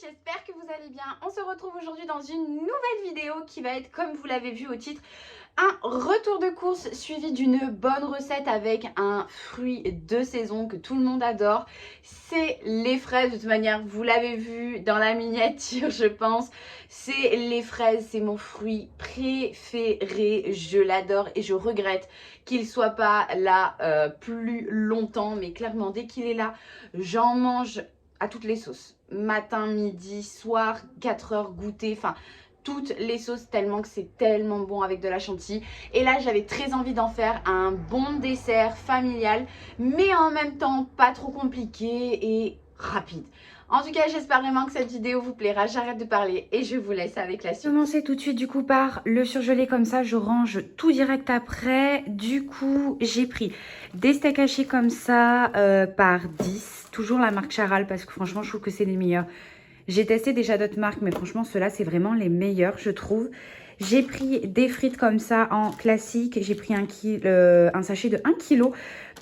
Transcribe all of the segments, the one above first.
j'espère que vous allez bien. On se retrouve aujourd'hui dans une nouvelle vidéo qui va être, comme vous l'avez vu au titre, un retour de course suivi d'une bonne recette avec un fruit de saison que tout le monde adore. C'est les fraises, de toute manière, vous l'avez vu dans la miniature, je pense. C'est les fraises, c'est mon fruit préféré. Je l'adore et je regrette qu'il soit pas là plus longtemps. Mais clairement, dès qu'il est là, j'en mange à toutes les sauces. Matin, midi, soir, 4 heures, goûter, enfin toutes les sauces tellement que c'est tellement bon avec de la chantilly. Et là, j'avais très envie d'en faire un bon dessert familial, mais en même temps pas trop compliqué et rapide. En tout cas, j'espère vraiment que cette vidéo vous plaira. J'arrête de parler et je vous laisse avec la suite. Commencer tout de suite du coup par le surgelé, comme ça je range tout direct après. Du coup j'ai pris des steaks hachés comme ça par 10, toujours la marque Charal parce que franchement je trouve que c'est les meilleurs. J'ai testé déjà d'autres marques mais franchement ceux-là c'est vraiment les meilleurs je trouve. J'ai pris des frites comme ça en classique, j'ai pris un sachet de 1 kg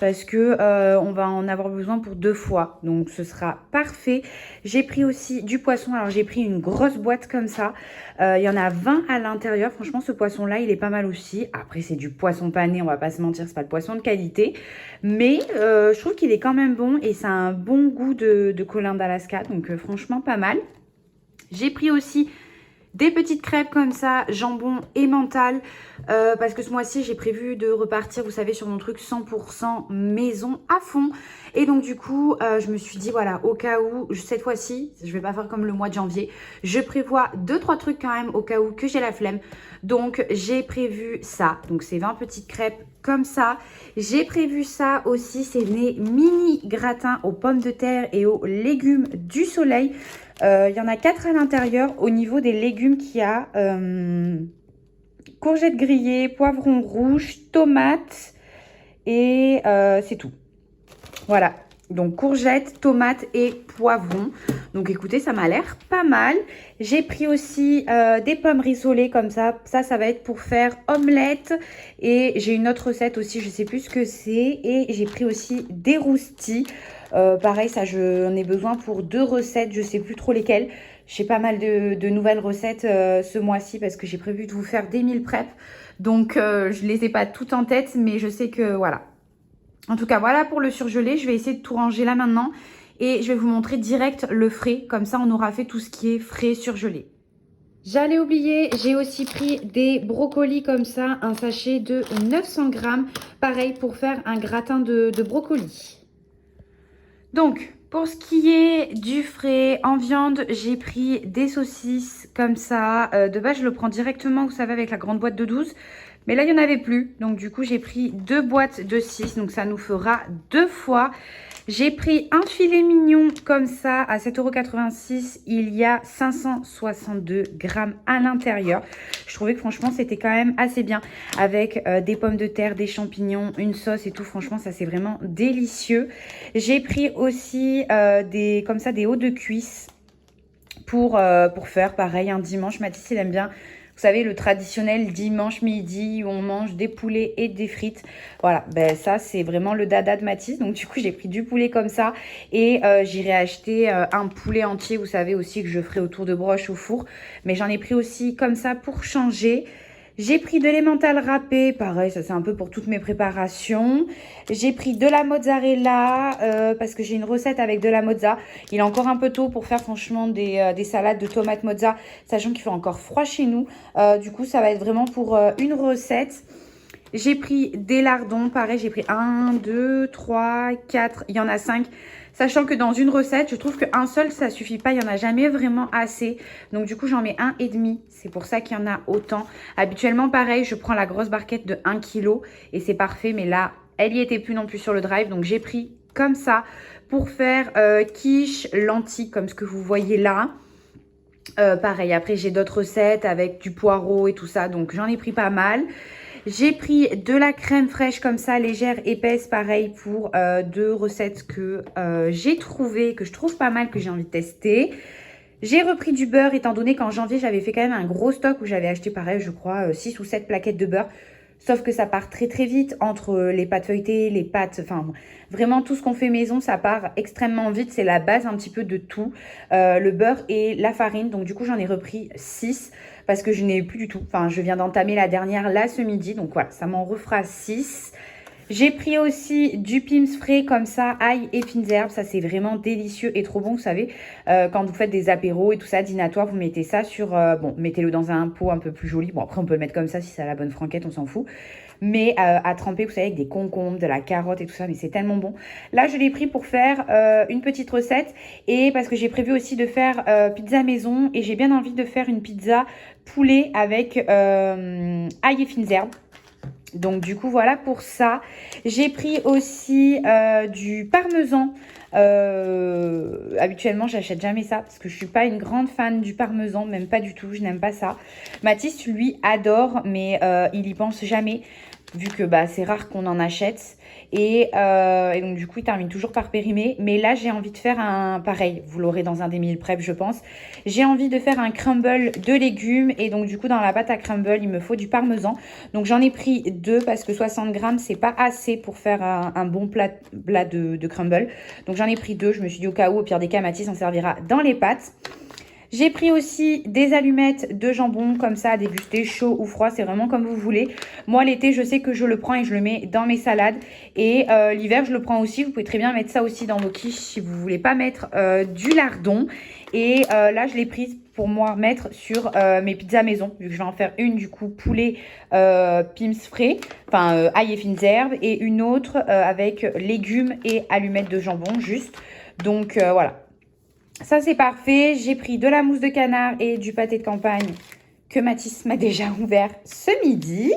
parce que on va en avoir besoin pour 2 fois, donc ce sera parfait. J'ai pris aussi du poisson, alors j'ai pris une grosse boîte comme ça, il y en a 20 à l'intérieur, franchement ce poisson là il est pas mal aussi. Après c'est du poisson pané, on va pas se mentir, c'est pas le poisson de qualité, mais je trouve qu'il est quand même bon et ça a un bon goût de colin d'Alaska, donc franchement pas mal. J'ai pris aussi des petites crêpes comme ça, jambon et mental, parce que ce mois-ci, j'ai prévu de repartir, vous savez, sur mon truc 100% maison à fond. Et donc, du coup, je me suis dit, voilà, au cas où, cette fois-ci, je vais pas faire comme le mois de janvier, je prévois 2-3 trucs quand même, au cas où que j'ai la flemme. Donc, j'ai prévu ça. Donc, c'est 20 petites crêpes comme ça. J'ai prévu ça aussi, c'est les mini gratins aux pommes de terre et aux légumes du soleil. Il y en a 4 à l'intérieur. Au niveau des légumes qu'il y a, courgettes grillées, poivrons rouges, tomates et c'est tout. Voilà, donc courgettes, tomates et poivrons. Donc écoutez, ça m'a l'air pas mal. J'ai pris aussi des pommes rissolées comme ça. Ça va être pour faire omelette. Et j'ai une autre recette aussi, je sais plus ce que c'est. Et j'ai pris aussi des roustis. Pareil, ça j'en ai besoin pour 2 recettes, je sais plus trop lesquelles. J'ai pas mal de nouvelles recettes ce mois-ci parce que j'ai prévu de vous faire des meal prep. Donc je les ai pas toutes en tête, mais je sais que voilà. En tout cas, voilà pour le surgelé. Je vais essayer de tout ranger là maintenant. Et je vais vous montrer direct le frais. Comme ça, on aura fait tout ce qui est frais surgelé. J'allais oublier, j'ai aussi pris des brocolis comme ça. Un sachet de 900 grammes. Pareil pour faire un gratin de brocoli. Donc, pour ce qui est du frais en viande, j'ai pris des saucisses comme ça. De base, je le prends directement, vous savez, avec la grande boîte de 12. Mais là, il n'y en avait plus. Donc, du coup, j'ai pris 2 boîtes de 6. Donc, ça nous fera 2 fois. J'ai pris un filet mignon comme ça à 7,86 €. Il y a 562 grammes à l'intérieur. Je trouvais que franchement, c'était quand même assez bien. Avec des pommes de terre, des champignons, une sauce et tout. Franchement, ça, c'est vraiment délicieux. J'ai pris aussi comme ça des hauts de cuisse pour faire pareil un dimanche. Mathis, il aime bien. Vous savez, le traditionnel dimanche midi où on mange des poulets et des frites. Voilà, ben ça, c'est vraiment le dada de Mathis. Donc, du coup, j'ai pris du poulet comme ça. Et j'irai acheter un poulet entier, vous savez, aussi que je ferai autour de broche au four. Mais j'en ai pris aussi comme ça pour changer. J'ai pris de l'emmental râpé, pareil, ça c'est un peu pour toutes mes préparations. J'ai pris de la mozzarella parce que j'ai une recette avec de la mozza. Il est encore un peu tôt pour faire franchement des salades de tomates mozza, sachant qu'il fait encore froid chez nous. Du coup, ça va être vraiment pour une recette. J'ai pris des lardons, pareil, j'ai pris 1, 2, 3, 4, il y en a 5. Sachant que dans une recette, je trouve qu'un seul, ça suffit pas. Il n'y en a jamais vraiment assez. Donc, du coup, j'en mets 1,5. C'est pour ça qu'il y en a autant. Habituellement, pareil, je prends la grosse barquette de 1 kg et c'est parfait. Mais là, elle y était plus non plus sur le drive. Donc, j'ai pris comme ça pour faire quiche, lentilles, comme ce que vous voyez là. Pareil, après, j'ai d'autres recettes avec du poireau et tout ça. Donc, j'en ai pris pas mal. J'ai pris de la crème fraîche comme ça, légère, épaisse, pareil pour 2 recettes que j'ai trouvées, que je trouve pas mal, que j'ai envie de tester. J'ai repris du beurre, étant donné qu'en janvier, j'avais fait quand même un gros stock où j'avais acheté pareil, je crois, 6 ou 7 plaquettes de beurre. Sauf que ça part très très vite entre les pâtes feuilletées, les pâtes, enfin vraiment tout ce qu'on fait maison, ça part extrêmement vite. C'est la base un petit peu de tout, le beurre et la farine. Donc du coup, j'en ai repris 6 parce que je n'ai plus du tout. Enfin, je viens d'entamer la dernière là ce midi. Donc voilà, ça m'en refera 6. J'ai pris aussi du Pim's frais comme ça, ail et fines herbes. Ça, c'est vraiment délicieux et trop bon. Vous savez, quand vous faites des apéros et tout ça, dînatoire, vous mettez ça sur... bon, mettez-le dans un pot un peu plus joli. Bon, après, on peut le mettre comme ça si c'est à la bonne franquette, on s'en fout. Mais à tremper, vous savez, avec des concombres, de la carotte et tout ça. Mais c'est tellement bon. Là, je l'ai pris pour faire une petite recette. Et parce que j'ai prévu aussi de faire pizza maison. Et j'ai bien envie de faire une pizza poulet avec ail et fines herbes. Donc du coup voilà pour ça. J'ai pris aussi du parmesan. Habituellement j'achète jamais ça parce que je suis pas une grande fan du parmesan, même pas du tout, je n'aime pas ça. Mathis lui adore mais il y pense jamais vu que bah, c'est rare qu'on en achète. Et donc du coup il termine toujours par périmer. Mais là j'ai envie de faire un pareil, vous l'aurez dans un des meal prep je pense. J'ai envie de faire un crumble de légumes. Et donc du coup dans la pâte à crumble il me faut du parmesan. Donc j'en ai pris 2 parce que 60 grammes c'est pas assez pour faire un bon plat de crumble. Donc j'en ai pris 2, je me suis dit au cas où, au pire des cas Mathis s'en servira dans les pâtes. J'ai pris aussi des allumettes de jambon comme ça à déguster, chaud ou froid, c'est vraiment comme vous voulez. Moi l'été je sais que je le prends et je le mets dans mes salades. Et l'hiver je le prends aussi, vous pouvez très bien mettre ça aussi dans vos quiches si vous voulez pas mettre du lardon. Et là je l'ai prise pour moi mettre sur mes pizzas maison, vu que je vais en faire une du coup poulet Pim's frais, enfin ail et fines herbes, et une autre avec légumes et allumettes de jambon juste. Donc voilà. Ça, c'est parfait. J'ai pris de la mousse de canard et du pâté de campagne que Mathis m'a déjà ouvert ce midi.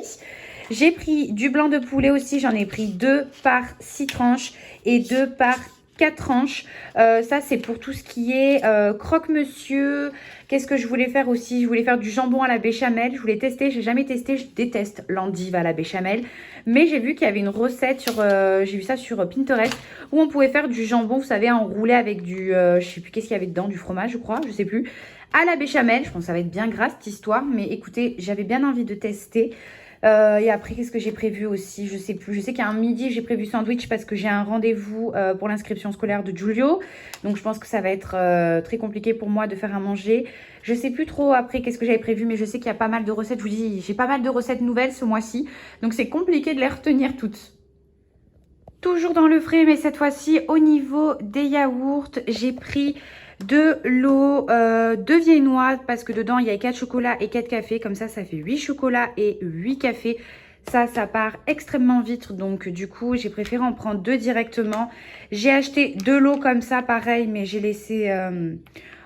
J'ai pris du blanc de poulet aussi. J'en ai pris 2 par 6 tranches et 2 par 4 tranches. Ça, c'est pour tout ce qui est croque-monsieur. Qu'est-ce que je voulais faire aussi? Je voulais faire du jambon à la béchamel. Je voulais tester. Je n'ai jamais testé. Je déteste l'endive à la béchamel. Mais j'ai vu qu'il y avait une recette sur... j'ai vu ça sur Pinterest où on pouvait faire du jambon, vous savez, enroulé avec du... je sais plus qu'est-ce qu'il y avait dedans, du fromage, je crois. Je sais plus. À la béchamel. Je pense que ça va être bien gras cette histoire. Mais écoutez, j'avais bien envie de tester. Et après, qu'est-ce que j'ai prévu aussi? Je sais plus. Je sais qu'à un midi, j'ai prévu sandwich parce que j'ai un rendez-vous pour l'inscription scolaire de Giulio. Donc, je pense que ça va être très compliqué pour moi de faire à manger. Je sais plus trop après qu'est-ce que j'avais prévu, mais je sais qu'il y a pas mal de recettes. Je vous dis, j'ai pas mal de recettes nouvelles ce mois-ci. Donc, c'est compliqué de les retenir toutes. Toujours dans le frais, mais cette fois-ci, au niveau des yaourts, j'ai pris de l'eau de viennoise parce que dedans, il y a 4 chocolats et 4 cafés. Comme ça fait 8 chocolats et 8 cafés. Ça part extrêmement vite. Donc, du coup, j'ai préféré en prendre 2 directement. J'ai acheté de l'eau comme ça, pareil, mais j'ai laissé...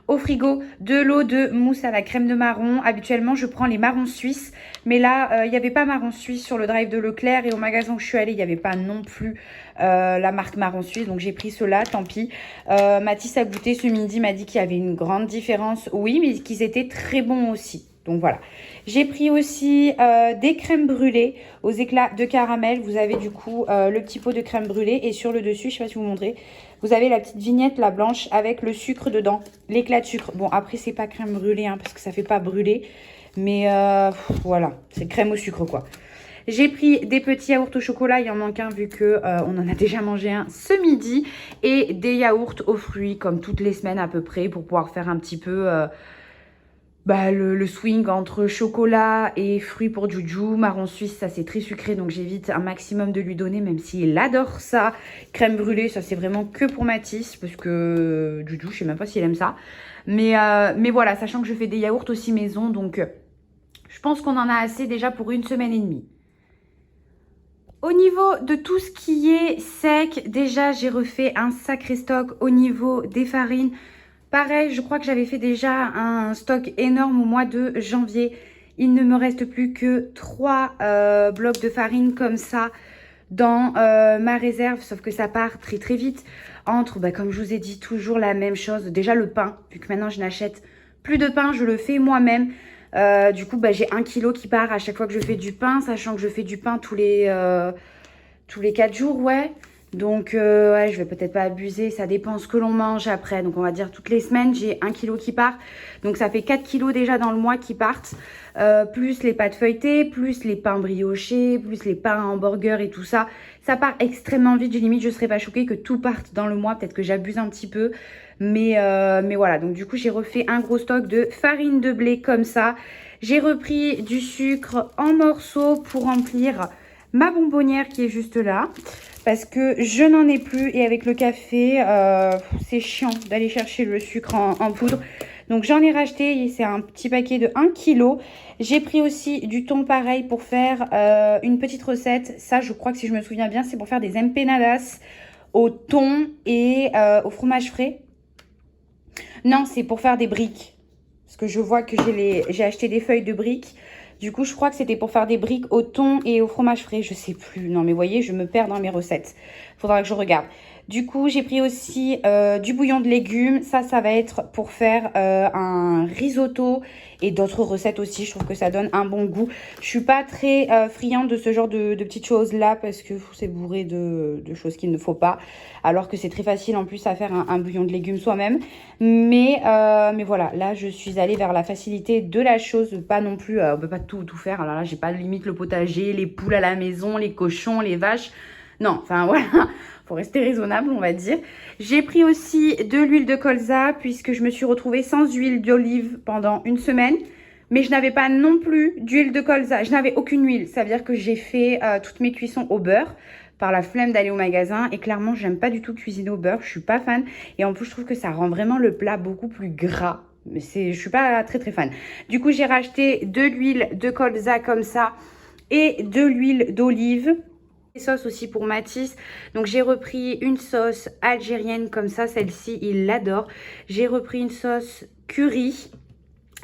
au frigo, de l'eau de mousse à la crème de marron. Habituellement, je prends les marrons suisses. Mais là, il n'y avait pas marron suisse sur le drive de Leclerc. Et au magasin où je suis allée, il n'y avait pas non plus la marque marron suisse. Donc, j'ai pris ceux-là, tant pis. Mathis a goûté ce midi, m'a dit qu'il y avait une grande différence. Oui, mais qu'ils étaient très bons aussi. Donc, voilà. J'ai pris aussi des crèmes brûlées aux éclats de caramel. Vous avez du coup le petit pot de crème brûlée. Et sur le dessus, je ne sais pas si vous montrez, vous avez la petite vignette, la blanche, avec le sucre dedans. L'éclat de sucre. Bon, après, c'est pas crème brûlée, hein, parce que ça fait pas brûler. Mais voilà, c'est crème au sucre, quoi. J'ai pris des petits yaourts au chocolat. Il en manque un, vu que on en a déjà mangé un ce midi. Et des yaourts aux fruits, comme toutes les semaines à peu près, pour pouvoir faire un petit peu... le swing entre chocolat et fruits pour Juju. Marron suisse, ça c'est très sucré, donc j'évite un maximum de lui donner, même s'il adore ça. Crème brûlée, ça c'est vraiment que pour Mathis, parce que Juju, je sais même pas s'il aime ça. Mais voilà, sachant que je fais des yaourts aussi maison, donc je pense qu'on en a assez déjà pour 1 semaine et demie. Au niveau de tout ce qui est sec, déjà j'ai refait un sacré stock au niveau des farines. Pareil, je crois que j'avais fait déjà un stock énorme au mois de janvier. Il ne me reste plus que 3 blocs de farine comme ça dans ma réserve. Sauf que ça part très très vite. Entre, comme je vous ai dit, toujours la même chose. Déjà le pain, vu que maintenant je n'achète plus de pain, je le fais moi-même. Du coup, j'ai 1 kilo qui part à chaque fois que je fais du pain. Sachant que je fais du pain tous les 4 jours, ouais. Donc, ouais, je vais peut-être pas abuser. Ça dépend ce que l'on mange après. Donc, on va dire toutes les semaines, j'ai 1 kilo qui part. Donc, ça fait 4 kilos déjà dans le mois qui partent. Plus les pâtes feuilletées, plus les pains briochés, plus les pains hamburgers et tout ça. Ça part extrêmement vite. Limite, je serais pas choquée que tout parte dans le mois. Peut-être que j'abuse un petit peu. Mais voilà. Donc, du coup, j'ai refait un gros stock de farine de blé comme ça. J'ai repris du sucre en morceaux pour remplir ma bonbonnière qui est juste là. Parce que je n'en ai plus et avec le café, c'est chiant d'aller chercher le sucre en poudre. Donc j'en ai racheté, c'est un petit paquet de 1 kg. J'ai pris aussi du thon pareil pour faire une petite recette. Ça, je crois que si je me souviens bien, c'est pour faire des empanadas au thon et au fromage frais. Non, c'est pour faire des briques. Parce que je vois que j'ai acheté des feuilles de briques. Du coup, je crois que c'était pour faire des briques au thon et au fromage frais. Je sais plus. Non, mais vous voyez, je me perds dans mes recettes. Faudra que je regarde. Du coup, j'ai pris aussi du bouillon de légumes. Ça va être pour faire un risotto et d'autres recettes aussi. Je trouve que ça donne un bon goût. Je suis pas très friande de ce genre de petites choses-là parce que c'est bourré de choses qu'il ne faut pas. Alors que c'est très facile en plus à faire un bouillon de légumes soi-même. Mais voilà, là, je suis allée vers la facilité de la chose. Pas non plus, on peut pas tout faire. Alors là, j'ai pas limite le potager, les poules à la maison, les cochons, les vaches. Non, enfin voilà. Faut rester raisonnable, on va dire. J'ai pris aussi de l'huile de colza puisque je me suis retrouvée sans huile d'olive pendant une semaine. Mais je n'avais pas non plus d'huile de colza. Je n'avais aucune huile. Ça veut dire que j'ai fait toutes mes cuissons au beurre par la flemme d'aller au magasin. Et clairement, j'aime pas du tout cuisiner au beurre. Je suis pas fan. Et en plus, je trouve que ça rend vraiment le plat beaucoup plus gras. Mais je suis pas très fan. Du coup, j'ai racheté de l'huile de colza comme ça et de l'huile d'olive. Sauce aussi pour Mathis. Donc j'ai repris une sauce algérienne comme ça, celle-ci il l'adore. J'ai repris une sauce curry.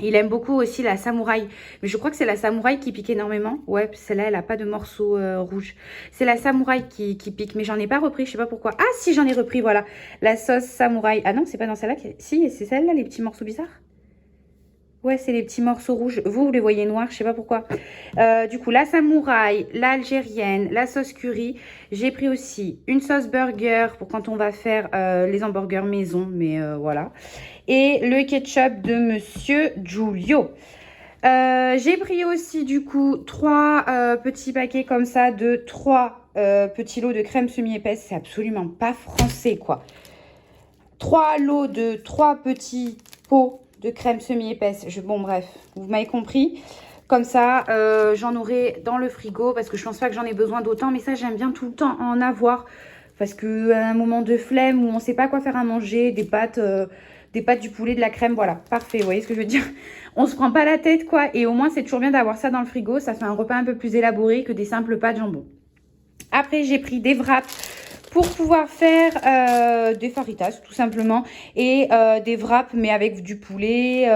Il aime beaucoup aussi la samouraï. Mais je crois que c'est la samouraï qui pique énormément. Ouais, celle-là, elle n'a pas de morceaux rouges. C'est la samouraï qui pique. Mais j'en ai pas repris, je sais pas pourquoi. Ah si, j'en ai repris, voilà. La sauce samouraï. Ah non, c'est pas dans celle-là. Si, c'est celle-là, les petits morceaux bizarres. Ouais, c'est les petits morceaux rouges. Vous les voyez noirs, je sais pas pourquoi. Du coup, la samouraï, l'algérienne, la sauce curry. J'ai pris aussi une sauce burger pour quand on va faire les hamburgers maison. Mais voilà. Et le ketchup de Monsieur Giulio. J'ai pris aussi du coup 3 petits paquets comme ça de 3 petits lots de crème semi-épaisse. C'est absolument pas français, quoi. 3 lots de 3 petits pots de crème semi-épaisse. Bon, bref, vous m'avez compris. Comme ça, j'en aurai dans le frigo parce que je pense pas que j'en ai besoin d'autant. Mais ça, j'aime bien tout le temps en avoir parce qu'à un moment de flemme où on sait pas quoi faire à manger, des pâtes, du poulet, de la crème, voilà, parfait. Vous voyez ce que je veux dire? On se prend pas la tête, quoi. Et au moins, c'est toujours bien d'avoir ça dans le frigo. Ça fait un repas un peu plus élaboré que des simples pâtes jambon. Après, j'ai pris des wraps pour pouvoir faire des faritas tout simplement et des wraps mais avec du poulet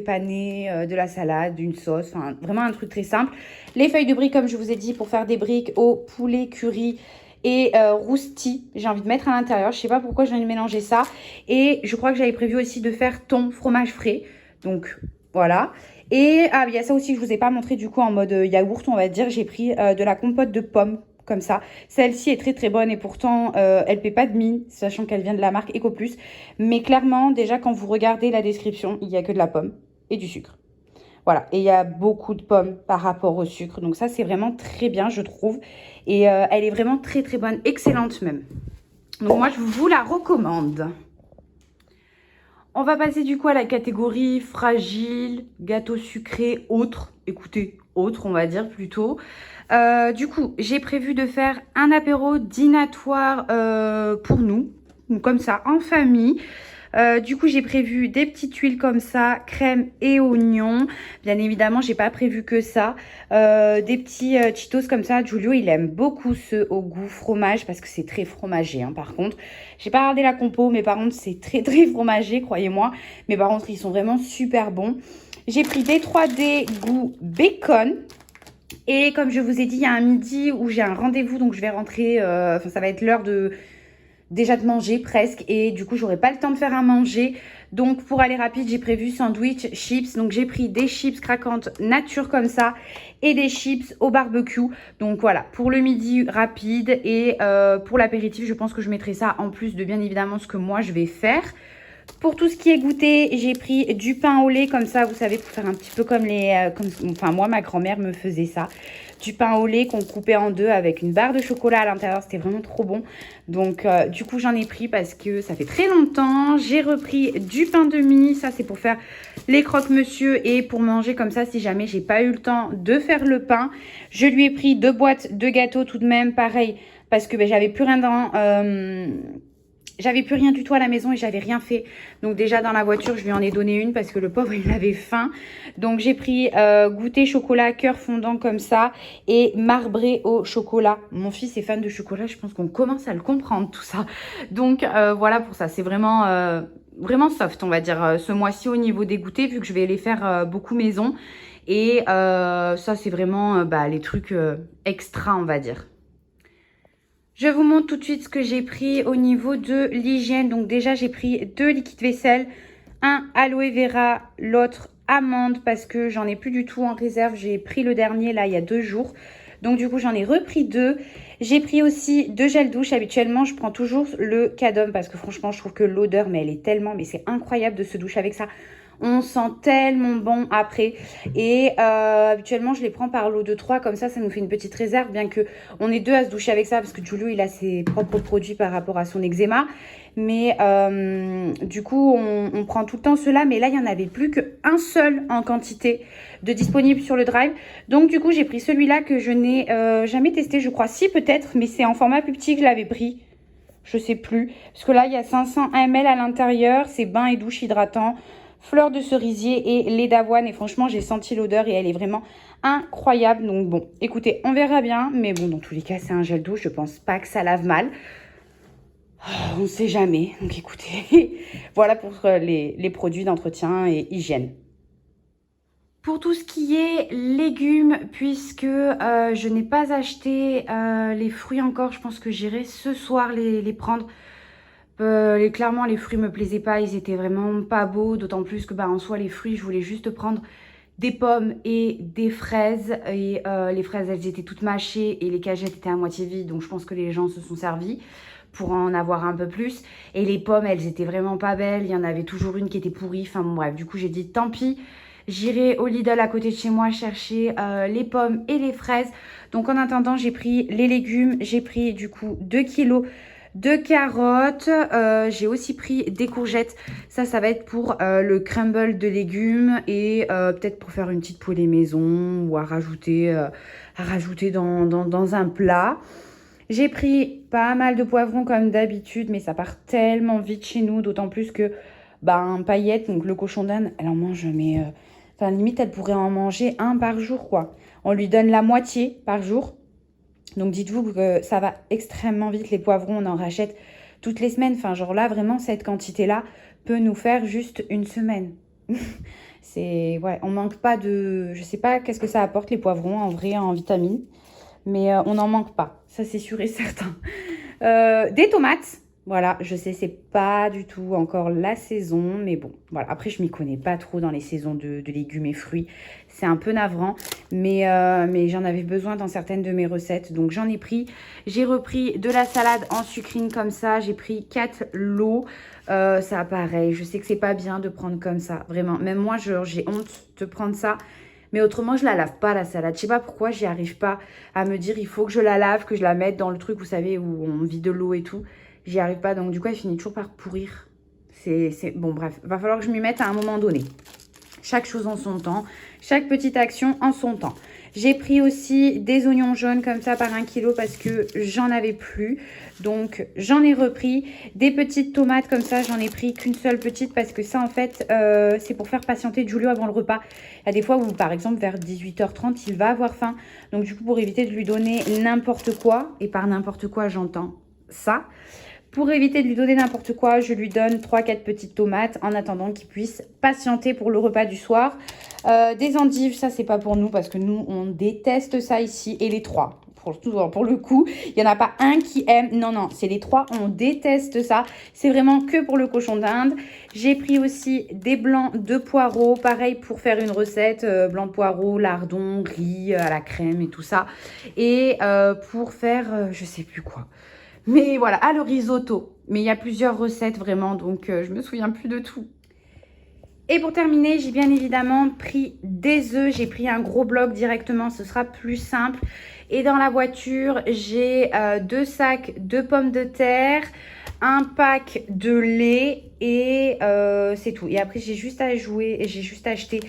pané, de la salade, une sauce, enfin vraiment un truc très simple. Les feuilles de briques comme je vous ai dit pour faire des briques au poulet curry et rousti, j'ai envie de mettre à l'intérieur, je sais pas pourquoi j'ai mélangé ça. Et je crois que j'avais prévu aussi de faire thon fromage frais, donc voilà. Et il y a ça aussi que je vous ai pas montré du coup en mode yaourt on va dire, j'ai pris de la compote de pommes comme ça. Celle-ci est très bonne et pourtant elle paie pas de mine, sachant qu'elle vient de la marque EcoPlus. Mais clairement, déjà quand vous regardez la description, il n'y a que de la pomme et du sucre. Voilà, et il y a beaucoup de pommes par rapport au sucre. Donc ça, c'est vraiment très bien, je trouve. Et elle est vraiment très bonne, excellente même. Donc moi, je vous la recommande. On va passer du coup à la catégorie fragile, gâteau sucré, autre. Écoutez, autre, on va dire plutôt. Du coup, j'ai prévu de faire un apéro dînatoire pour nous, comme ça, en famille. Du coup, j'ai prévu des petites huiles comme ça, crème et oignons. Bien évidemment, j'ai pas prévu que ça. Des petits Cheetos comme ça. Giulio, il aime beaucoup ceux au goût fromage parce que c'est très fromager. Hein, par contre, j'ai pas regardé la compo, mais par contre, c'est très fromager, croyez-moi. Mais par contre, ils sont vraiment super bons. J'ai pris des 3D goût bacon. Et comme je vous ai dit, il y a un midi où j'ai un rendez-vous, donc je vais rentrer, ça va être l'heure de déjà de manger presque. Et du coup, j'aurais pas le temps de faire à manger. Donc, pour aller rapide, j'ai prévu sandwich, chips. Donc, j'ai pris des chips craquantes nature comme ça et des chips au barbecue. Donc, voilà, pour le midi rapide. Et pour l'apéritif, je pense que je mettrai ça en plus de bien évidemment ce que moi, je vais faire. Pour tout ce qui est goûter, j'ai pris du pain au lait comme ça, vous savez, pour faire un petit peu comme enfin, moi, ma grand-mère me faisait ça. Du pain au lait qu'on coupait en deux avec une barre de chocolat à l'intérieur. C'était vraiment trop bon. Donc, du coup, j'en ai pris parce que ça fait très longtemps. J'ai repris du pain de mie. Ça, c'est pour faire les croque-monsieur et pour manger comme ça si jamais j'ai pas eu le temps de faire le pain. Je lui ai pris 2 boîtes de gâteaux tout de même, pareil, parce que j'avais plus rien dans... J'avais plus rien du tout à la maison et j'avais rien fait. Donc déjà dans la voiture, je lui en ai donné une parce que le pauvre, il avait faim. Donc j'ai pris goûter chocolat, cœur fondant comme ça et marbré au chocolat. Mon fils est fan de chocolat, je pense qu'on commence à le comprendre tout ça. Donc voilà pour ça, c'est vraiment, vraiment soft on va dire ce mois-ci au niveau des goûters vu que je vais les faire beaucoup maison. Et ça c'est vraiment les trucs extra on va dire. Je vous montre tout de suite ce que j'ai pris au niveau de l'hygiène. Donc déjà, j'ai pris 2 liquides vaisselle. Un aloe vera, l'autre amande parce que j'en ai plus du tout en réserve. J'ai pris le dernier là il y a 2 jours. Donc du coup, j'en ai repris 2. J'ai pris aussi 2 gels douche. Habituellement, je prends toujours le Cadom parce que franchement, je trouve que l'odeur, mais elle est tellement... Mais c'est incroyable de se doucher avec ça. On sent tellement bon après. Et habituellement, je les prends par lot de 3. Comme ça nous fait une petite réserve. Bien que on est 2 à se doucher avec ça. Parce que Giulio, il a ses propres produits par rapport à son eczéma. Mais du coup, on prend tout le temps ceux-là. Mais là, il n'y en avait plus qu'un seul en quantité de disponible sur le drive. Donc, du coup, j'ai pris celui-là que je n'ai jamais testé. Je crois, si peut-être. Mais c'est en format plus petit que je l'avais pris. Je sais plus. Parce que là, il y a 500 ml à l'intérieur. C'est bain et douche hydratant. Fleur de cerisier et lait d'avoine. Et franchement, j'ai senti l'odeur et elle est vraiment incroyable. Donc bon, écoutez, on verra bien. Mais bon, dans tous les cas, c'est un gel douche. Je pense pas que ça lave mal. On ne sait jamais. Donc écoutez, voilà pour les produits d'entretien et hygiène. Pour tout ce qui est légumes, puisque je n'ai pas acheté les fruits encore, je pense que j'irai ce soir les prendre. Clairement, les fruits me plaisaient pas, ils étaient vraiment pas beaux, d'autant plus que en soi, les fruits, je voulais juste prendre des pommes et des fraises. Et les fraises, elles étaient toutes mâchées et les cagettes étaient à moitié vides, donc je pense que les gens se sont servis pour en avoir un peu plus. Et les pommes, elles étaient vraiment pas belles, il y en avait toujours une qui était pourrie. Enfin bon, bref, du coup, j'ai dit tant pis. J'irai au Lidl à côté de chez moi chercher les pommes et les fraises. Donc en attendant, j'ai pris les légumes. J'ai pris du coup 2 kilos de carottes. J'ai aussi pris des courgettes. Ça va être pour le crumble de légumes et peut-être pour faire une petite poêlée maison ou à rajouter dans un plat. J'ai pris pas mal de poivrons comme d'habitude, mais ça part tellement vite chez nous, d'autant plus que Paillette, donc le cochon d'âne, elle en mange, mais enfin limite elle pourrait en manger un par jour quoi. On lui donne la moitié par jour. Donc dites-vous que ça va extrêmement vite les poivrons, on en rachète toutes les semaines. Enfin genre là vraiment cette quantité-là peut nous faire juste une semaine. C'est ouais, on manque pas de, je sais pas qu'est-ce que ça apporte les poivrons en vrai en vitamines, mais on n'en manque pas, ça c'est sûr et certain. Des tomates. Voilà, je sais, c'est pas du tout encore la saison, mais bon, voilà. Après, je m'y connais pas trop dans les saisons de légumes et fruits. C'est un peu navrant, mais j'en avais besoin dans certaines de mes recettes, donc j'en ai pris. J'ai repris de la salade en sucrine comme ça. J'ai pris 4 lots. Ça, pareil, je sais que c'est pas bien de prendre comme ça, vraiment. Même moi, j'ai honte de prendre ça. Mais autrement, je la lave pas, la salade. Je sais pas pourquoi, j'y arrive pas à me dire, il faut que je la lave, que je la mette dans le truc, vous savez, où on vide de l'eau et tout. J'y arrive pas, donc du coup, elle finit toujours par pourrir. Bon, bref, va falloir que je m'y mette à un moment donné. Chaque chose en son temps, chaque petite action en son temps. J'ai pris aussi des oignons jaunes comme ça par 1 kilo parce que j'en avais plus. Donc, j'en ai repris. Des petites tomates comme ça, j'en ai pris qu'une seule petite parce que ça, en fait, c'est pour faire patienter Giulio avant le repas. Il y a des fois où, par exemple, vers 18h30, il va avoir faim. Donc, du coup, pour éviter de lui donner n'importe quoi, et par n'importe quoi, j'entends ça. Pour éviter de lui donner n'importe quoi, je lui donne 3-4 petites tomates en attendant qu'il puisse patienter pour le repas du soir. Des endives, ça c'est pas pour nous parce que nous on déteste ça ici. Et les 3. pour le coup, il n'y en a pas un qui aime. Non, non, c'est les trois, on déteste ça. C'est vraiment que pour le cochon d'Inde. J'ai pris aussi des blancs de poireaux, pareil pour faire une recette, blanc de poireaux, lardon, riz à la crème et tout ça. Et pour faire, je sais plus quoi. Mais voilà, le risotto. Mais il y a plusieurs recettes vraiment, donc je me souviens plus de tout. Et pour terminer, j'ai bien évidemment pris des œufs. J'ai pris un gros bloc directement, ce sera plus simple. Et dans la voiture, j'ai 2 sacs de pommes de terre, un pack de lait et c'est tout. Et après, j'ai juste acheté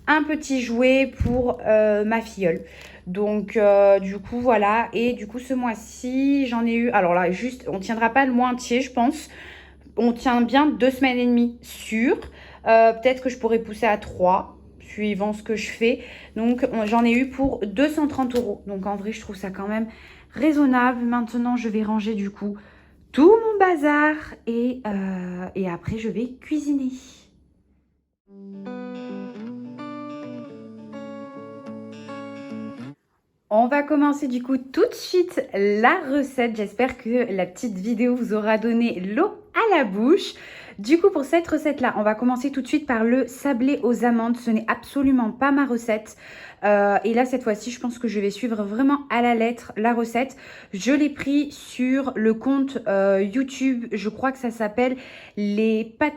un petit jouet pour ma filleule. Donc du coup voilà, et du coup ce mois-ci j'en ai eu, alors là juste on tiendra pas le mois entier je pense, on tient bien 2 semaines et demie sûr. Peut-être que je pourrais pousser à 3 suivant ce que je fais. Donc j'en ai eu pour 230 €. Donc en vrai je trouve ça quand même raisonnable. Maintenant je vais ranger du coup tout mon bazar et après je vais cuisiner. On va commencer du coup tout de suite la recette. J'espère que la petite vidéo vous aura donné l'eau à la bouche. Du coup pour cette recette-là, on va commencer tout de suite par le sablé aux amandes. Ce n'est absolument pas ma recette. Et là cette fois-ci, je pense que je vais suivre vraiment à la lettre la recette. Je l'ai pris sur le compte YouTube. Je crois que ça s'appelle les pâtes.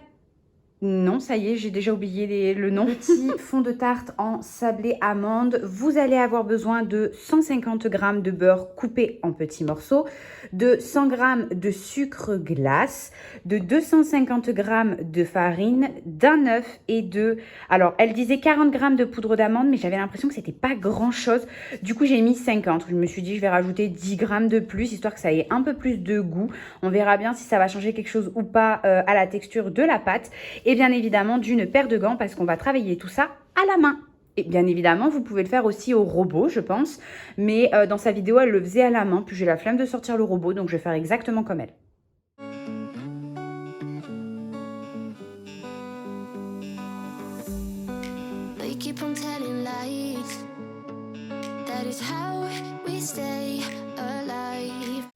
Non, ça y est, j'ai déjà oublié le nom. Petit fond de tarte en sablé amande. Vous allez avoir besoin de 150 g de beurre coupé en petits morceaux, de 100 g de sucre glace, de 250 g de farine, d'un œuf et de... Alors, elle disait 40 g de poudre d'amande, mais j'avais l'impression que c'était pas grand-chose. Du coup, j'ai mis 50. Je me suis dit, je vais rajouter 10 g de plus, histoire que ça ait un peu plus de goût. On verra bien si ça va changer quelque chose ou pas à la texture de la pâte. Et bien évidemment d'une paire de gants parce qu'on va travailler tout ça à la main. Et bien évidemment, vous pouvez le faire aussi au robot, je pense. Mais dans sa vidéo, elle le faisait à la main. Puis j'ai la flemme de sortir le robot, donc je vais faire exactement comme elle.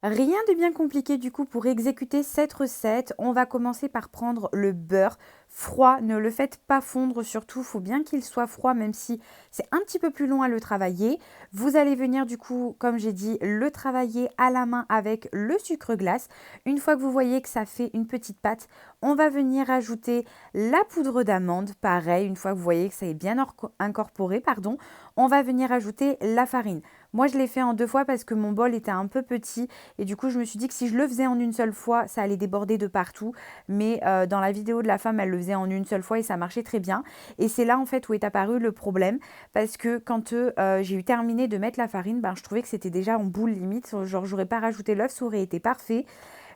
Rien de bien compliqué du coup pour exécuter cette recette. On va commencer par prendre le beurre froid. Ne le faites pas fondre surtout, il faut bien qu'il soit froid même si c'est un petit peu plus long à le travailler. Vous allez venir du coup, comme j'ai dit, le travailler à la main avec le sucre glace. Une fois que vous voyez que ça fait une petite pâte, on va venir ajouter la poudre d'amande. Pareil, une fois que vous voyez que ça est bien incorporé, on va venir ajouter la farine. Moi, je l'ai fait en 2 fois parce que mon bol était un peu petit et du coup, je me suis dit que si je le faisais en une seule fois, ça allait déborder de partout. Mais dans la vidéo de la femme, elle le faisait en une seule fois et ça marchait très bien. Et c'est là en fait où est apparu le problème parce que quand j'ai eu terminé de mettre la farine, je trouvais que c'était déjà en boule limite. Genre, j'aurais pas rajouté l'œuf, ça aurait été parfait.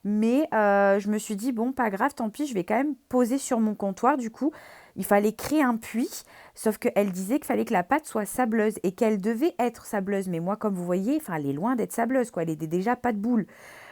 Mais je me suis dit, bon, pas grave, tant pis, je vais quand même poser sur mon comptoir. Du coup, il fallait créer un puits, sauf qu'elle disait qu'il fallait que la pâte soit sableuse et qu'elle devait être sableuse. Mais moi, comme vous voyez, elle est loin d'être sableuse, quoi. Elle était déjà pas de boule.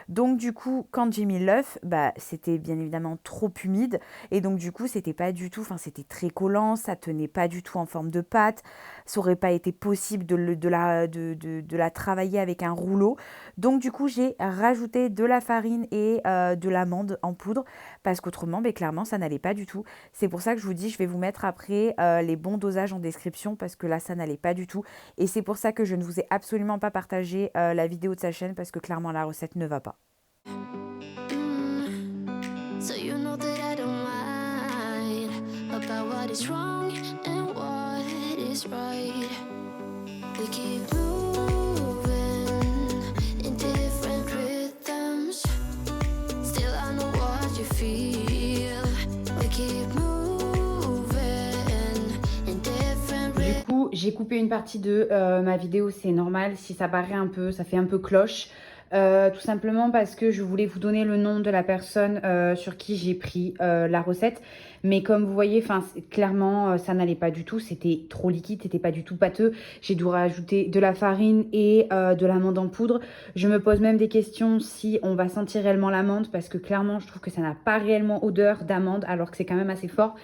Donc du coup, quand j'ai mis l'œuf, c'était bien évidemment trop humide. Et donc du coup, c'était pas du tout, c'était très collant, ça tenait pas du tout en forme de pâte. Ça aurait pas été possible de la travailler avec un rouleau. Donc du coup, j'ai rajouté de la farine et de l'amande en poudre parce qu'autrement, clairement, ça n'allait pas du tout. C'est pour ça que je vous dis, je vais vous mettre après les bons dosages en description parce que là, ça n'allait pas du tout. Et c'est pour ça que je ne vous ai absolument pas partagé la vidéo de sa chaîne parce que clairement, la recette ne va pas. So you know that I don't mind about what is wrong and what is right. We keep moving in different rhythms. Still I know what you feel. We keep moving in different rhythms. Du coup, j'ai coupé une partie de ma vidéo, c'est normal si ça paraît un peu, ça fait un peu cloche. Tout simplement parce que je voulais vous donner le nom de la personne sur qui j'ai pris la recette. Mais comme vous voyez, clairement, ça n'allait pas du tout. C'était trop liquide, c'était pas du tout pâteux. J'ai dû rajouter de la farine et de l'amande en poudre. Je me pose même des questions si on va sentir réellement l'amande parce que clairement, je trouve que ça n'a pas réellement odeur d'amande alors que c'est quand même assez fort.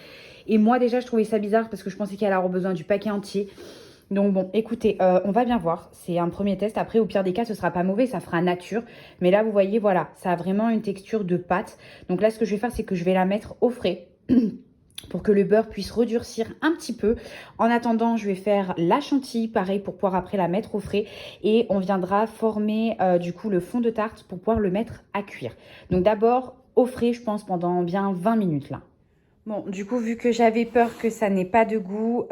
Et moi déjà, je trouvais ça bizarre parce que je pensais qu'elle allait avoir besoin du paquet entier. Donc bon, écoutez, on va bien voir. C'est un premier test. Après, au pire des cas, ce sera pas mauvais, ça fera nature. Mais là, vous voyez, voilà, ça a vraiment une texture de pâte. Donc là, ce que je vais faire, c'est que je vais la mettre au frais pour que le beurre puisse redurcir un petit peu. En attendant, je vais faire la chantilly, pareil, pour pouvoir après la mettre au frais. Et on viendra former du coup le fond de tarte pour pouvoir le mettre à cuire. Donc d'abord, au frais, je pense, pendant bien 20 minutes là. Bon, du coup, vu que j'avais peur que ça n'ait pas de goût,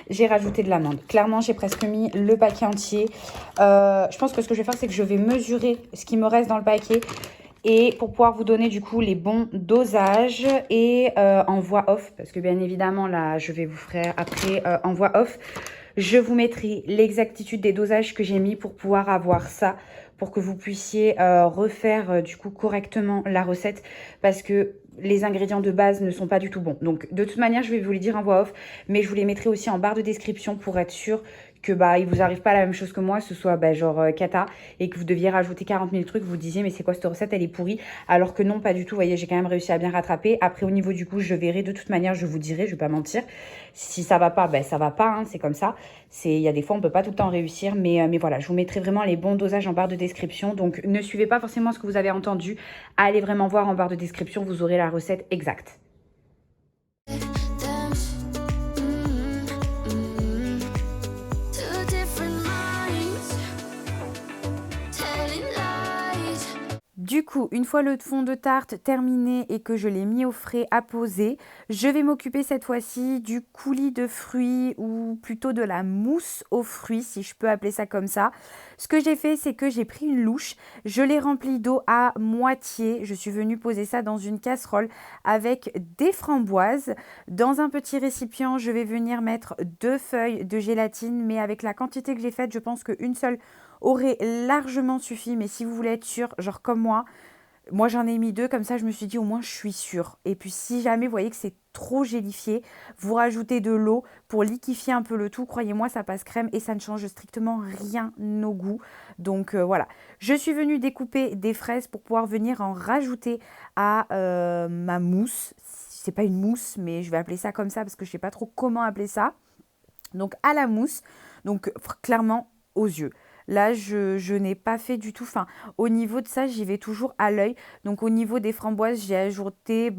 j'ai rajouté de l'amande. Clairement, j'ai presque mis le paquet entier. Je pense que ce que je vais faire, c'est que je vais mesurer ce qui me reste dans le paquet et pour pouvoir vous donner du coup les bons dosages et en voix off, parce que bien évidemment, là, je vais vous faire après en voix off, je vous mettrai l'exactitude des dosages que j'ai mis pour pouvoir avoir ça, pour que vous puissiez refaire du coup correctement la recette, parce que les ingrédients de base ne sont pas du tout bons. Donc de toute manière, je vais vous les dire en voix off, mais je vous les mettrai aussi en barre de description pour être sûr que il vous arrive pas la même chose que moi, que ce soit genre cata, et que vous deviez rajouter 40 000 trucs, vous disiez mais c'est quoi cette recette, elle est pourrie, alors que non, pas du tout. Vous voyez, j'ai quand même réussi à bien rattraper. Après, au niveau du goût, je verrai, de toute manière, je vous dirai, je vais pas mentir. Si ça va pas, ça va pas, hein, c'est comme ça. Il y a des fois, on peut pas tout le temps réussir, mais voilà, je vous mettrai vraiment les bons dosages en barre de description. Donc ne suivez pas forcément ce que vous avez entendu, allez vraiment voir en barre de description, vous aurez la recette exacte. Du coup, une fois le fond de tarte terminé et que je l'ai mis au frais à poser, je vais m'occuper cette fois-ci du coulis de fruits ou plutôt de la mousse aux fruits, si je peux appeler ça comme ça. Ce que j'ai fait, c'est que j'ai pris une louche, je l'ai remplie d'eau à moitié. Je suis venue poser ça dans une casserole avec des framboises. Dans un petit récipient, je vais venir mettre 2 feuilles de gélatine, mais avec la quantité que j'ai faite, je pense qu'une seule aurait largement suffi, mais si vous voulez être sûr, genre comme moi j'en ai mis 2, comme ça je me suis dit au moins je suis sûre. Et puis si jamais vous voyez que c'est trop gélifié, vous rajoutez de l'eau pour liquéfier un peu le tout, croyez-moi ça passe crème et ça ne change strictement rien au goût. Donc voilà, je suis venue découper des fraises pour pouvoir venir en rajouter à ma mousse. C'est pas une mousse, mais je vais appeler ça comme ça parce que je sais pas trop comment appeler ça. Donc à la mousse, donc clairement aux yeux. Là, je n'ai pas fait du tout. Enfin, au niveau de ça, j'y vais toujours à l'œil. Donc, au niveau des framboises, j'ai ajouté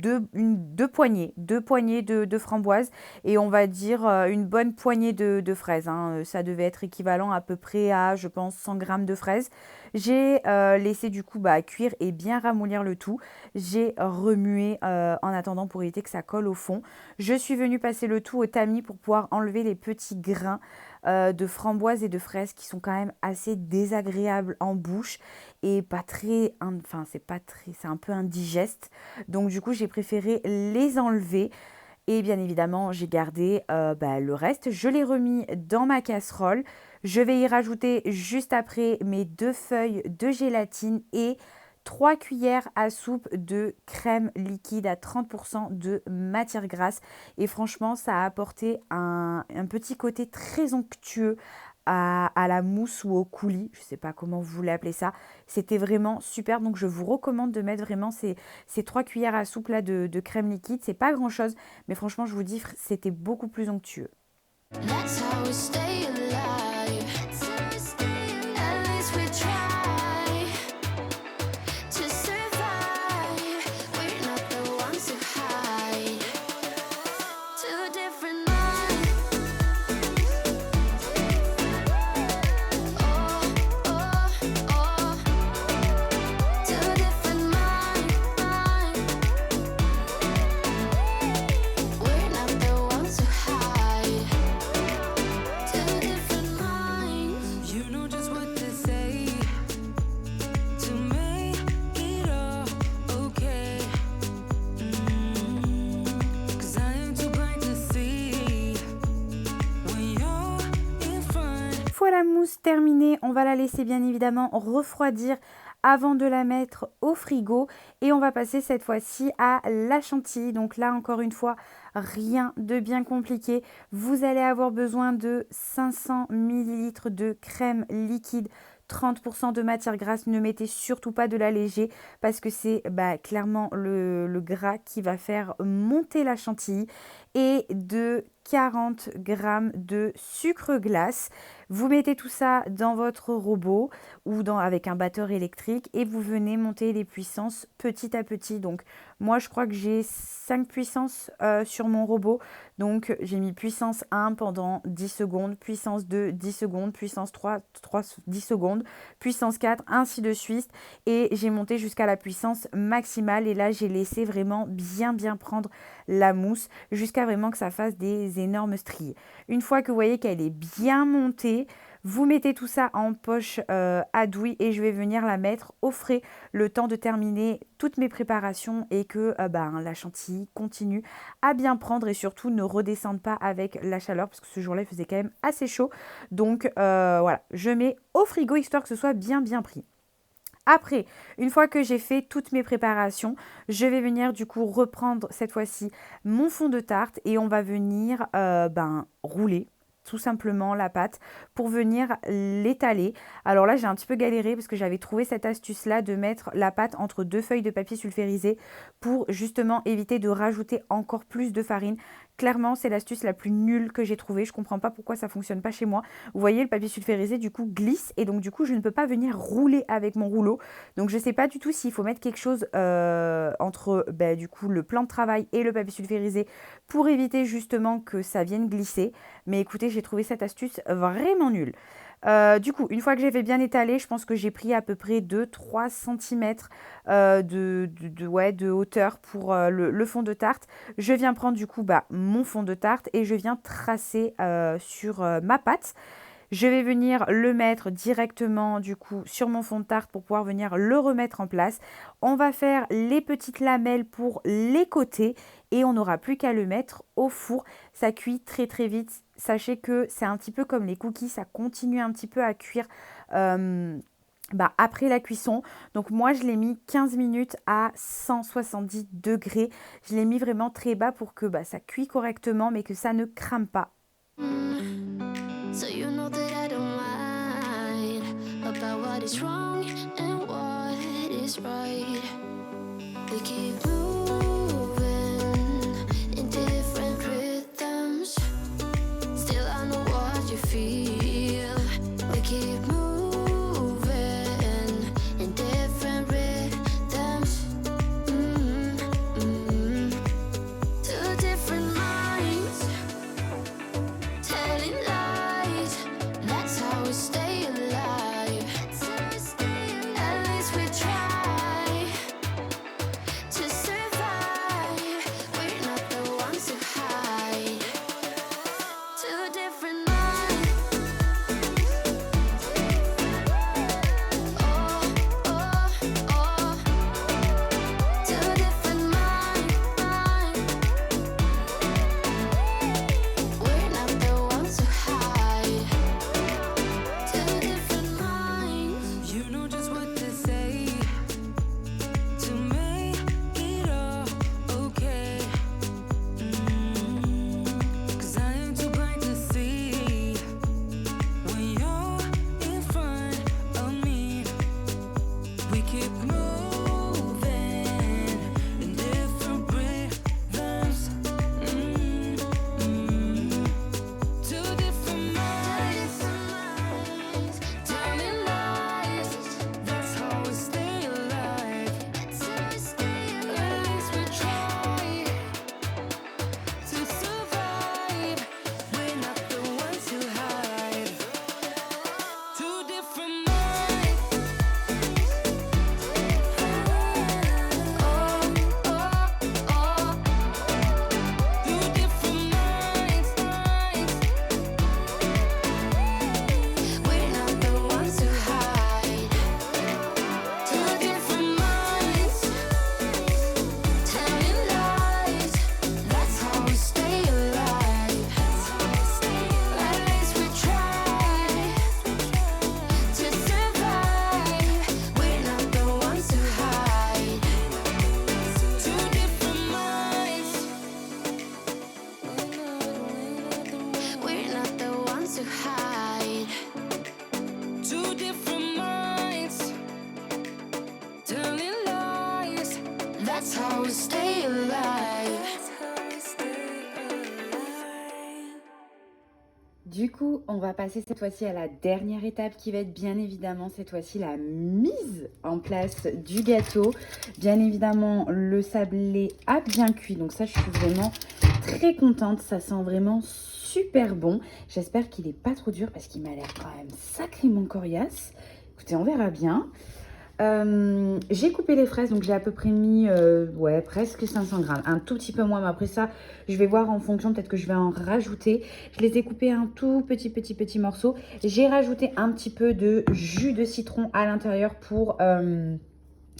deux poignées de framboises. Et on va dire une bonne poignée de fraises. Hein. Ça devait être équivalent à peu près à, je pense, 100 grammes de fraises. J'ai laissé du coup cuire et bien ramollir le tout. J'ai remué en attendant pour éviter que ça colle au fond. Je suis venue passer le tout au tamis pour pouvoir enlever les petits grains de framboises et de fraises qui sont quand même assez désagréables en bouche et pas très, enfin c'est un peu indigeste. Donc du coup j'ai préféré les enlever. Et bien évidemment, j'ai gardé le reste. Je l'ai remis dans ma casserole. Je vais y rajouter juste après mes 2 feuilles de gélatine et 3 cuillères à soupe de crème liquide à 30% de matière grasse. Et franchement, ça a apporté un petit côté très onctueux à la mousse ou au coulis. Je ne sais pas comment vous voulez appeler ça. C'était vraiment super. Donc, je vous recommande de mettre vraiment ces 3 cuillères à soupe là de crème liquide. C'est pas grand chose, mais franchement, je vous dis, c'était beaucoup plus onctueux. That's how we stay alive. At least we try to survive. We're not the ones who hide. Two different minds. Oh, oh, oh. Two different minds. We're not the ones who hide. Two different minds. You know just what to say to make it all okay. 'Cause I am too blind to see when you're in front. Une fois la mousse terminée, on va la laisser bien évidemment refroidir avant de la mettre au frigo et on va passer cette fois-ci à la chantilly. Donc là encore une fois, rien de bien compliqué. Vous allez avoir besoin de 500 ml de crème liquide 30% de matière grasse. Ne mettez surtout pas de lait léger parce que c'est clairement le gras qui va faire monter la chantilly, et de 40 grammes de sucre glace. Vous mettez tout ça dans votre robot ou avec un batteur électrique et vous venez monter les puissances petit à petit. Donc moi je crois que j'ai 5 puissances sur mon robot. Donc j'ai mis puissance 1 pendant 10 secondes, puissance 2 10 secondes, puissance 3 10 secondes, puissance 4 ainsi de suite. Et j'ai monté jusqu'à la puissance maximale et là j'ai laissé vraiment bien prendre la mousse jusqu'à vraiment que ça fasse des énormes stries. Une fois que vous voyez qu'elle est bien montée, vous mettez tout ça en poche à douille et je vais venir la mettre au frais le temps de terminer toutes mes préparations et que la chantilly continue à bien prendre et surtout ne redescende pas avec la chaleur parce que ce jour-là il faisait quand même assez chaud. Donc voilà, je mets au frigo histoire que ce soit bien pris. Après, une fois que j'ai fait toutes mes préparations, je vais venir du coup reprendre cette fois-ci mon fond de tarte et on va venir rouler tout simplement la pâte pour venir l'étaler. Alors là, j'ai un petit peu galéré parce que j'avais trouvé cette astuce-là de mettre la pâte entre 2 feuilles de papier sulfurisé pour justement éviter de rajouter encore plus de farine. Clairement, c'est l'astuce la plus nulle que j'ai trouvée. Je ne comprends pas pourquoi ça ne fonctionne pas chez moi. Vous voyez, le papier sulfurisé, du coup, glisse. Et donc, du coup, je ne peux pas venir rouler avec mon rouleau. Donc, je ne sais pas du tout s'il faut mettre quelque chose entre, du coup, le plan de travail et le papier sulfurisé pour éviter justement que ça vienne glisser. Mais écoutez, j'ai trouvé cette astuce vraiment nulle. Du coup, une fois que j'ai fait bien étaler, je pense que j'ai pris à peu près 2-3 cm de hauteur pour le fond de tarte. Je viens prendre du coup mon fond de tarte et je viens tracer sur ma pâte. Je vais venir le mettre directement du coup sur mon fond de tarte pour pouvoir venir le remettre en place. On va faire les petites lamelles pour les côtés et on n'aura plus qu'à le mettre au four. Ça cuit très vite. Sachez que c'est un petit peu comme les cookies, ça continue un petit peu à cuire après la cuisson. Donc moi je l'ai mis 15 minutes à 170 degrés. Je l'ai mis vraiment très bas pour que ça cuit correctement mais que ça ne crame pas. So you know that I don't mind about what is wrong and what is right. We keep moving in different rhythms. Still I know what you feel. We keep moving in different rhythms. Two different minds telling lies. That's how we stay alive. At least we try to Du coup, on va passer cette fois-ci à la dernière étape qui va être bien évidemment cette fois-ci la mise en place du gâteau. Bien évidemment, le sablé a bien cuit, donc ça je suis vraiment très contente, ça sent vraiment super bon. J'espère qu'il n'est pas trop dur parce qu'il m'a l'air quand même sacrément coriace. Écoutez, on verra bien. J'ai coupé les fraises, donc j'ai à peu près mis ouais, presque 500 grammes, un tout petit peu moins, mais après ça je vais voir en fonction, peut-être que je vais en rajouter. Je les ai coupés un tout petit morceau. J'ai rajouté un petit peu de jus de citron à l'intérieur pour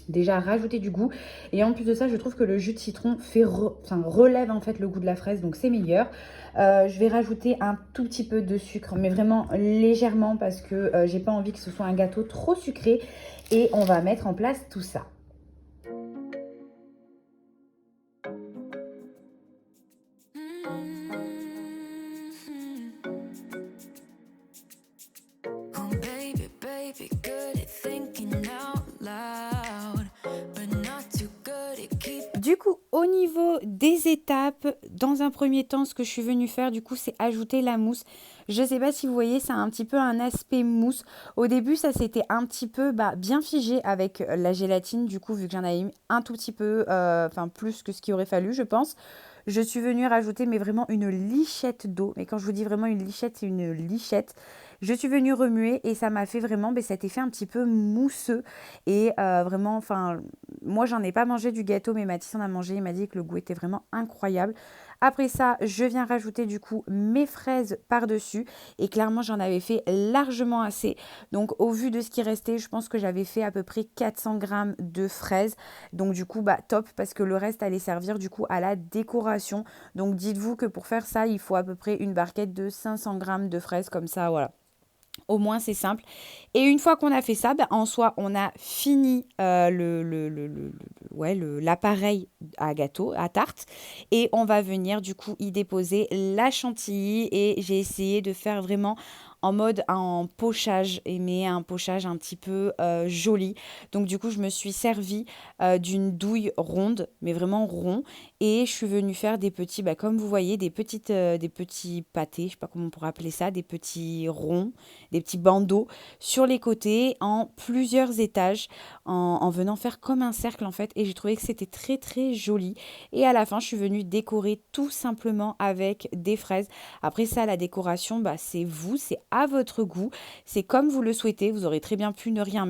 déjà rajouter du goût, et en plus de ça je trouve que le jus de citron relève en fait le goût de la fraise, donc c'est meilleur. Je vais rajouter un tout petit peu de sucre, mais vraiment légèrement parce que j'ai pas envie que ce soit un gâteau trop sucré, et on va mettre en place tout ça. Du coup, au niveau des étapes, dans un premier temps, ce que je suis venue faire, du coup, c'est ajouter la mousse. Je ne sais pas si vous voyez, ça a un petit peu un aspect mousse. Au début, ça s'était un petit peu bien figé avec la gélatine, du coup, vu que j'en avais mis un tout petit peu, plus que ce qu'il aurait fallu, je pense. Je suis venue rajouter, mais vraiment une lichette d'eau. Mais quand je vous dis vraiment une lichette, c'est une lichette. Je suis venue remuer et ça m'a fait vraiment cet effet un petit peu mousseux. Et vraiment, moi, j'en ai pas mangé du gâteau, mais Mathis en a mangé. Il m'a dit que le goût était vraiment incroyable. Après ça, je viens rajouter du coup mes fraises par-dessus. Et clairement, j'en avais fait largement assez. Donc, au vu de ce qui restait, je pense que j'avais fait à peu près 400 grammes de fraises. Donc, du coup, top, parce que le reste allait servir du coup à la décoration. Donc, dites-vous que pour faire ça, il faut à peu près une barquette de 500 grammes de fraises, comme ça, voilà. Au moins, c'est simple. Et une fois qu'on a fait ça, en soi, on a fini l'appareil à gâteau, à tarte. Et on va venir, du coup, y déposer la chantilly. Et j'ai essayé de faire vraiment en mode en pochage, mais un pochage un petit peu joli. Donc, du coup, je me suis servie d'une douille ronde, mais vraiment rond. Et je suis venue faire des petits, comme vous voyez, des petits pâtés, je ne sais pas comment on pourrait appeler ça, des petits ronds, des petits bandeaux sur les côtés en plusieurs étages, en venant faire comme un cercle en fait. Et j'ai trouvé que c'était très très joli. Et à la fin, je suis venue décorer tout simplement avec des fraises. Après ça, la décoration, c'est vous, c'est à votre goût. C'est comme vous le souhaitez. Vous aurez très bien pu ne rien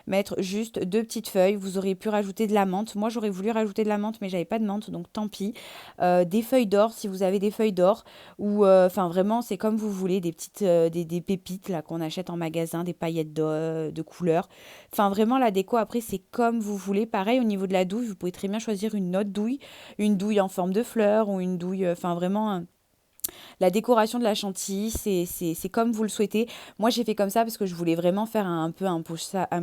mettre juste 2 petites feuilles. Vous auriez pu rajouter de la menthe. Moi, j'aurais voulu rajouter de la menthe, mais j'avais pas de menthe, donc tant pis. Des feuilles d'or, si vous avez des feuilles d'or, ou vraiment, c'est comme vous voulez, des petites des pépites là qu'on achète en magasin, des paillettes de couleurs. Enfin, vraiment, la déco, après, c'est comme vous voulez. Pareil, au niveau de la douille, vous pouvez très bien choisir une autre douille, une douille en forme de fleur ou une douille, vraiment... La décoration de la chantilly, c'est comme vous le souhaitez. Moi, j'ai fait comme ça parce que je voulais vraiment faire un peu un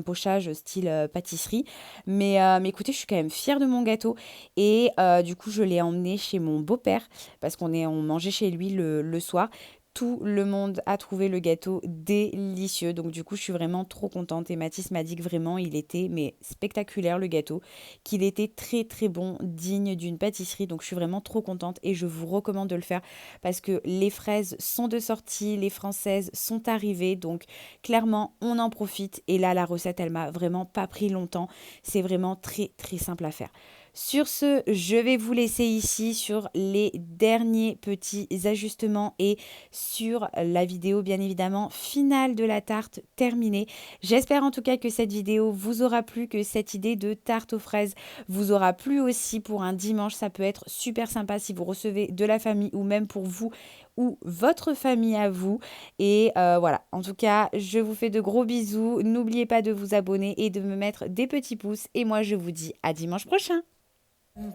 pochage style pâtisserie. Mais écoutez, je suis quand même fière de mon gâteau. Et du coup, je l'ai emmené chez mon beau-père parce on mangeait chez lui le soir. Tout le monde a trouvé le gâteau délicieux. Donc du coup, je suis vraiment trop contente. Et Mathis m'a dit que vraiment, il était spectaculaire le gâteau, qu'il était très très bon, digne d'une pâtisserie. Donc je suis vraiment trop contente et je vous recommande de le faire parce que les fraises sont de sortie, les françaises sont arrivées. Donc clairement, on en profite. Et là, la recette, elle m'a vraiment pas pris longtemps. C'est vraiment très très simple à faire. Sur ce, je vais vous laisser ici sur les derniers petits ajustements et sur la vidéo bien évidemment finale de la tarte terminée. J'espère en tout cas que cette vidéo vous aura plu, que cette idée de tarte aux fraises vous aura plu aussi pour un dimanche. Ça peut être super sympa si vous recevez de la famille ou même pour vous ou votre famille à vous. Et voilà, en tout cas, je vous fais de gros bisous. N'oubliez pas de vous abonner et de me mettre des petits pouces. Et moi, je vous dis à dimanche prochain.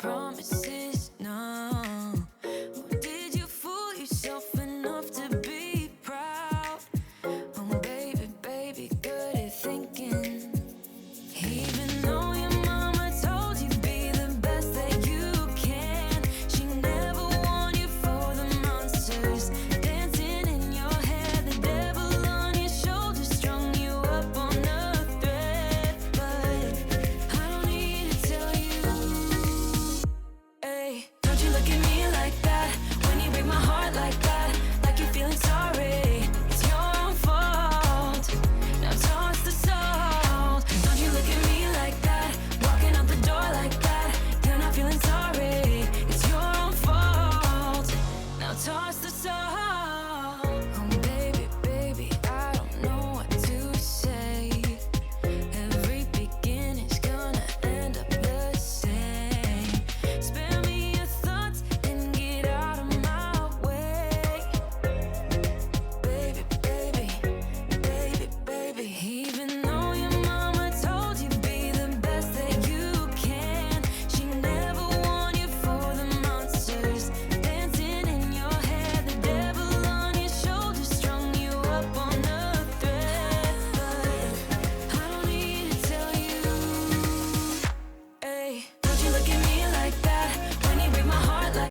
Promises, no.